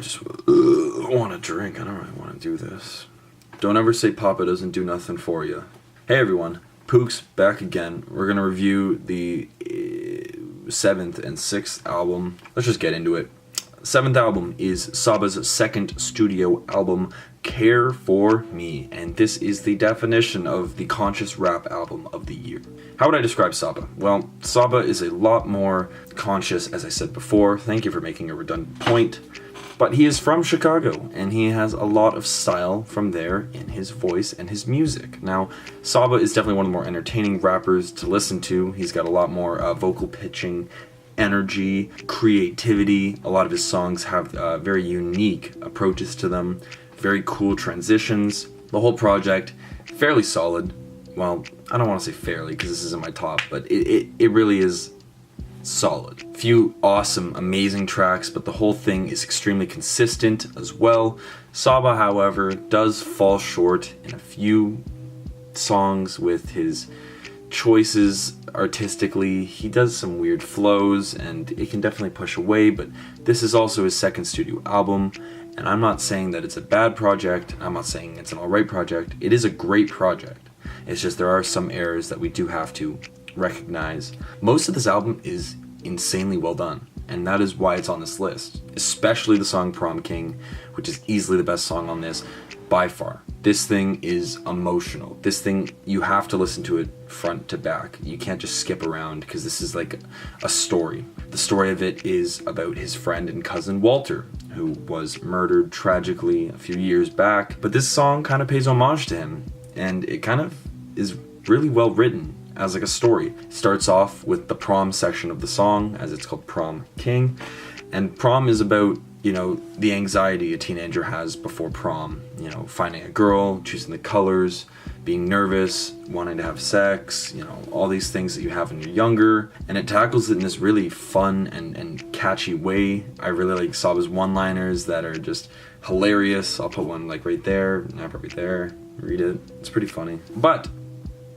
just want a drink. I don't really want to do this. Don't ever say Papa doesn't do nothing for you. Hey everyone, Pook's back again. We're gonna review the 7th and 6th album. Let's just get into it. 7th album is Saba's second studio album, Care For Me, and this is the definition of the conscious rap album of the year. How would I describe Saba? Well, Saba is a lot more conscious, as I said before. Thank you for making a redundant point. But he is from Chicago, and he has a lot of style from there in his voice and his music. Now, Saba is definitely one of the more entertaining rappers to listen to. He's got a lot more vocal pitching, energy, creativity. A lot of his songs have very unique approaches to them, very cool transitions. The whole project, fairly solid. Well, I don't want to say fairly because this isn't my top, but it really is solid. Few awesome, amazing tracks, but the whole thing is extremely consistent as well. Saba, however, does fall short in a few songs with his choices artistically. He does some weird flows and it can definitely push away, but this is also his second studio album, and I'm not saying that it's a bad project. I'm not saying it's an alright project. It is a great project. It's just there are some errors that we do have to recognize. Most of this album is insanely well done, and that is why it's on this list, especially the song Prom King, which is easily the best song on this by far. This thing is emotional. This thing, you have to listen to it front to back. You can't just skip around because this is like a story. The story of it is about his friend and cousin Walter, who was murdered tragically a few years back, but this song kind of pays homage to him, and it kind of is really well written as like a story. It starts off with the prom section of the song, as it's called Prom King, and prom is about, you know, the anxiety a teenager has before prom, you know, finding a girl, choosing the colors, being nervous, wanting to have sex, you know, all these things that you have when you're younger, and it tackles it in this really fun and catchy way. I really like Saba's one-liners that are just hilarious. I'll put one like right there, right there, read it, it's pretty funny. But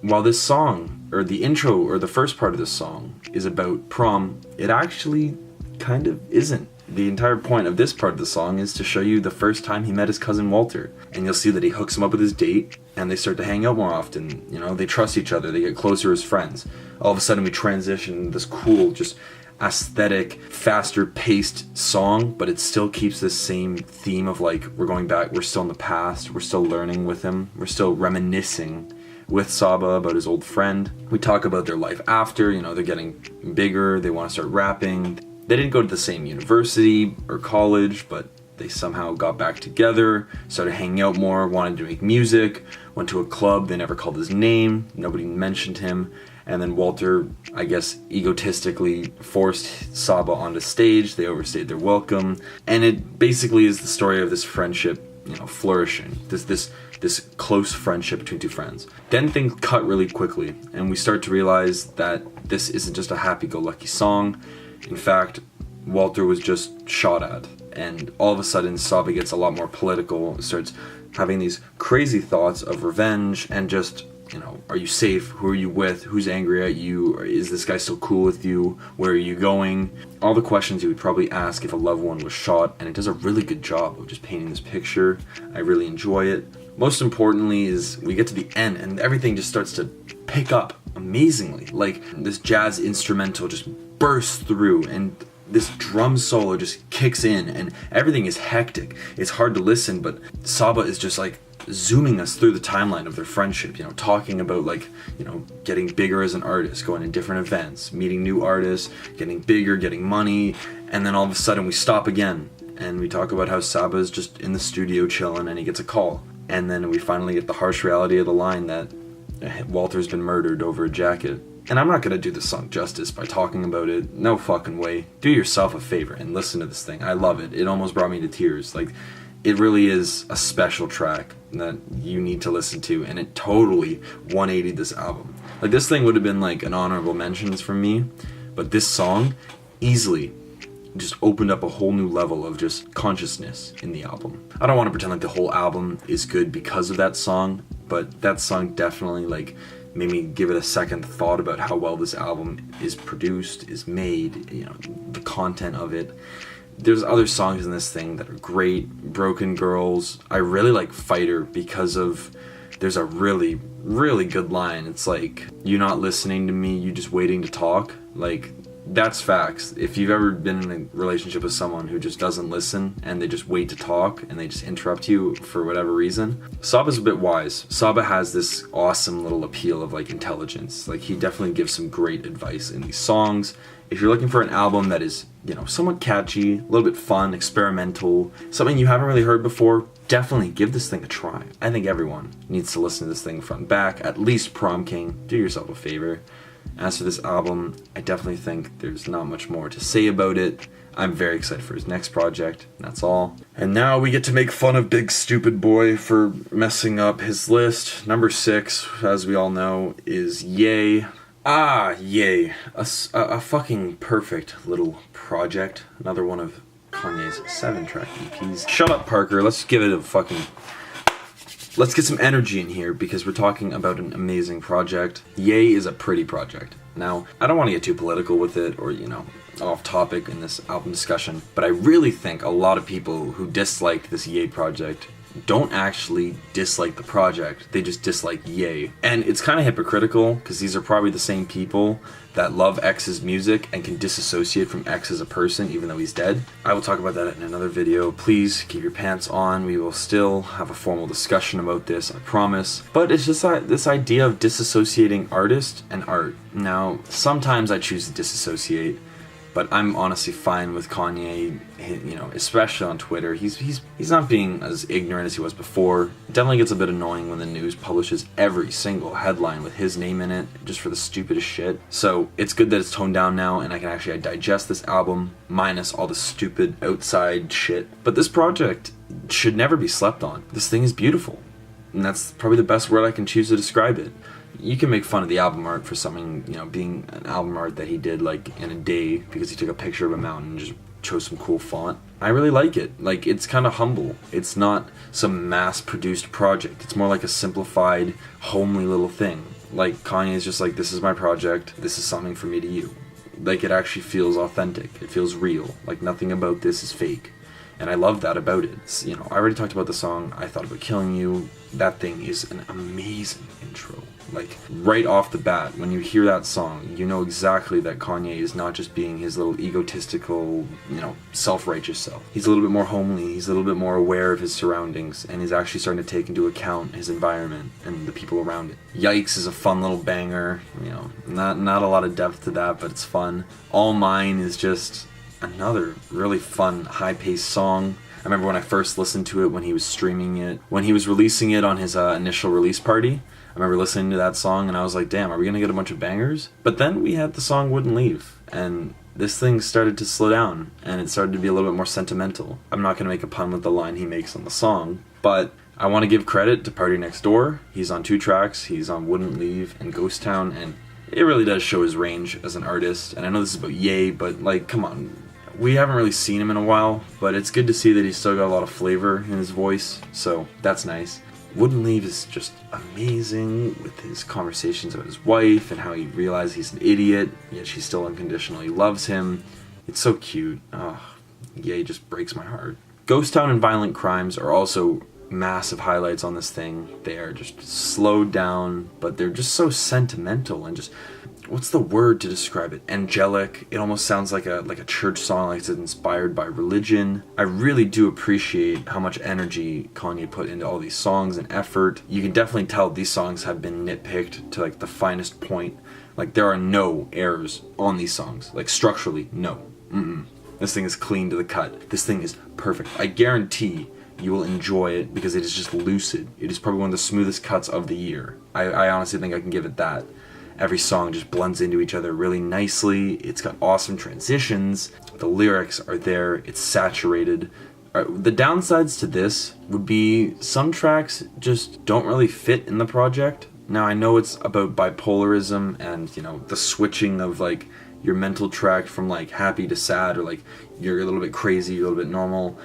while this song, or the intro, or the first part of this song is about prom, it actually kind of isn't. The entire point of this part of the song is to show you the first time he met his cousin Walter, and you'll see that he hooks him up with his date, and they start to hang out more often. You know, they trust each other, they get closer as friends. All of a sudden we transition into this cool, just aesthetic, faster paced song, but it still keeps this same theme of like, we're going back, we're still in the past, we're still learning with him, we're still reminiscing with Saba about his old friend. We talk about their life after, you know, they're getting bigger, they want to start rapping. They didn't go to the same university or college, but they somehow got back together, started hanging out more, wanted to make music, went to a club, they never called his name, nobody mentioned him, and then Walter, I guess, egotistically forced Saba onto stage, they overstayed their welcome, and it basically is the story of this friendship, you know, flourishing, this close friendship between two friends. Then things cut really quickly, and we start to realize that this isn't just a happy-go-lucky song. In fact, Walter was just shot at, and all of a sudden Saba gets a lot more political, starts having these crazy thoughts of revenge and just, you know, are you safe? Who are you with? Who's angry at you? Or is this guy still cool with you? Where are you going? All the questions you would probably ask if a loved one was shot, and it does a really good job of just painting this picture. I really enjoy it. Most importantly is we get to the end and everything just starts to pick up amazingly. Like this jazz instrumental just bursts through and this drum solo just kicks in and everything is hectic. It's hard to listen, but Saba is just like zooming us through the timeline of their friendship, you know, talking about like, you know, getting bigger as an artist, going to different events, meeting new artists, getting bigger, getting money, and then all of a sudden we stop again and we talk about how Saba is just in the studio chilling and he gets a call. And then we finally get the harsh reality of the line that Walter's been murdered over a jacket. And I'm not gonna do this song justice by talking about it. No fucking way. Do yourself a favor and listen to this thing. I love it. It almost brought me to tears. Like, it really is a special track that you need to listen to, and it totally 180'd this album. Like, this thing would have been like an honorable mentions from me, but this song easily just opened up a whole new level of just consciousness in the album. I don't want to pretend like the whole album is good because of that song, but that song definitely like made me give it a second thought about how well this album is produced, is made, you know, the content of it. There's other songs in this thing that are great. Broken Girls. I really like Fighter because of, there's a really, really good line. It's like, "You're not listening to me, you just waiting to talk." Like, that's facts. If you've ever been in a relationship with someone who just doesn't listen and they just wait to talk and they just interrupt you for whatever reason, Saba's a bit wise. Saba has this awesome little appeal of like intelligence. Like, he definitely gives some great advice in these songs. If you're looking for an album that is, you know, somewhat catchy, a little bit fun, experimental, something you haven't really heard before, definitely give this thing a try. I think everyone needs to listen to this thing front and back, at least Prom King. Do yourself a favor. As for this album, I definitely think there's not much more to say about it. I'm very excited for his next project, that's all. And now we get to make fun of Big Stupid Boy for messing up his list. Number 6, as we all know, is Yay. Yay. A fucking perfect little project. Another one of Kanye's 7-track EPs. Shut up, Parker. Let's give it a fucking... Let's get some energy in here because we're talking about an amazing project. Yay is a pretty project. Now, I don't want to get too political with it or, you know, off topic in this album discussion, but I really think a lot of people who disliked this Yay project don't actually dislike the project, they just dislike Yay. And it's kind of hypocritical because these are probably the same people that love X's music and can disassociate from X as a person even though he's dead. I will talk about that in another video. Please keep your pants on. We will still have a formal discussion about this, I promise. But it's just this idea of disassociating artist and art. Now, sometimes I choose to disassociate, but I'm honestly fine with Kanye, you know, especially on Twitter. He's not being as ignorant as he was before. It definitely gets a bit annoying when the news publishes every single headline with his name in it, just for the stupidest shit. So it's good that it's toned down now and I can actually digest this album, minus all the stupid outside shit. But this project should never be slept on. This thing is beautiful. And that's probably the best word I can choose to describe it. You can make fun of the album art for something, you know, being an album art that he did like in a day because he took a picture of a mountain and just chose some cool font. I really like it. Like, it's kind of humble. It's not some mass-produced project. It's more like a simplified, homely little thing. Like, Kanye's just like, this is my project. This is something for me to you. Like, it actually feels authentic. It feels real. Like, nothing about this is fake. And I love that about it. It's, you know, I already talked about the song I Thought About Killing You. That thing is an amazing intro. Like, right off the bat, when you hear that song, you know exactly that Kanye is not just being his little egotistical, you know, self-righteous self. He's a little bit more homely, he's a little bit more aware of his surroundings, and he's actually starting to take into account his environment and the people around it. Yikes is a fun little banger, you know, not a lot of depth to that, but it's fun. All Mine is just another really fun, high-paced song. I remember when I first listened to it, when he was streaming it, when he was releasing it on his initial release party. I remember listening to that song and I was like, damn, are we gonna get a bunch of bangers? But then we had the song Wouldn't Leave, and this thing started to slow down, and it started to be a little bit more sentimental. I'm not gonna make a pun with the line he makes on the song, but I want to give credit to Party Next Door. He's on 2 tracks, he's on Wouldn't Leave and Ghost Town, and it really does show his range as an artist. And I know this is about Ye, but like, come on. We haven't really seen him in a while, but it's good to see that he's still got a lot of flavor in his voice, so that's nice. Wouldn't Leave is just amazing with his conversations about his wife and how he realizes he's an idiot, yet she still unconditionally loves him. It's so cute. Ye just breaks my heart. Ghost Town and Violent Crimes are also massive highlights on this thing. They are just slowed down, but they're just so sentimental and just, what's the word to describe it? Angelic. It almost sounds like a church song, like it's inspired by religion. I really do appreciate how much energy Kanye put into all these songs and effort. You can definitely tell these songs have been nitpicked to like the finest point. Like, there are no errors on these songs. Like, structurally, no. This thing is clean to the cut. This thing is perfect. I guarantee you will enjoy it because it is just lucid. It is probably one of the smoothest cuts of the year. I honestly think I can give it that. Every song just blends into each other really nicely. It's got awesome transitions. The lyrics are there. It's saturated. The downsides to this would be some tracks just don't really fit in the project. Now, I know it's about bipolarism and, you know, the switching of like your mental track from like happy to sad, or like you're a little bit crazy, you're a little bit normal.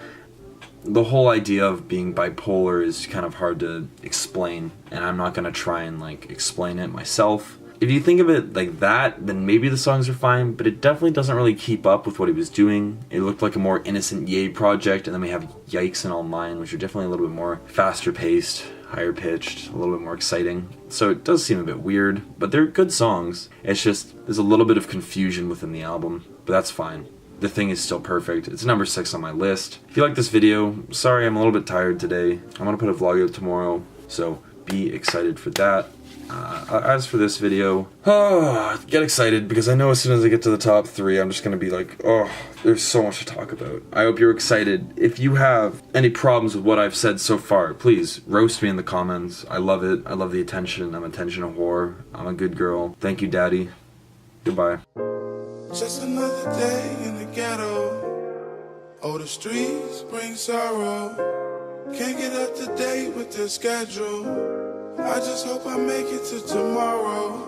The whole idea of being bipolar is kind of hard to explain, and I'm not going to try and like explain it myself. If you think of it like that, then maybe the songs are fine, but it definitely doesn't really keep up with what he was doing. It looked like a more innocent Ye project, and then we have Yikes and All Mine, which are definitely a little bit more faster paced, higher pitched, a little bit more exciting. So it does seem a bit weird, but they're good songs. It's just, there's a little bit of confusion within the album, but that's fine. The Thing is still perfect. It's number 6 on my list. If you like this video, sorry I'm a little bit tired today. I'm gonna put a vlog out tomorrow, so be excited for that. As for this video, get excited, because I know as soon as I get to the top 3, I'm just gonna be like, oh, there's so much to talk about. I hope you're excited. If you have any problems with what I've said so far, please roast me in the comments. I love it. I love the attention. I'm attention whore. I'm a good girl. Thank you, Daddy. Goodbye. Just another day in the ghetto. Oh, the streets bring sorrow. Can't get up to date with the schedule. I just hope I make it to tomorrow.